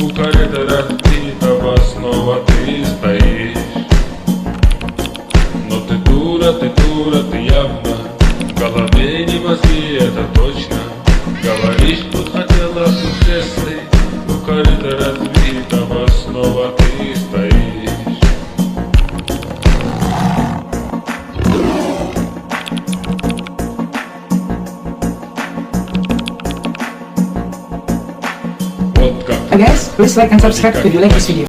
У коридора разбитого снова ты стоишь. Но ты дура, ты явно. В голове не мозги, это точно. Говоришь, тут хотела принцессой. У коридора разбитого снова ты стоишь. Вот как. Hi guys, please like and subscribe if you like this video.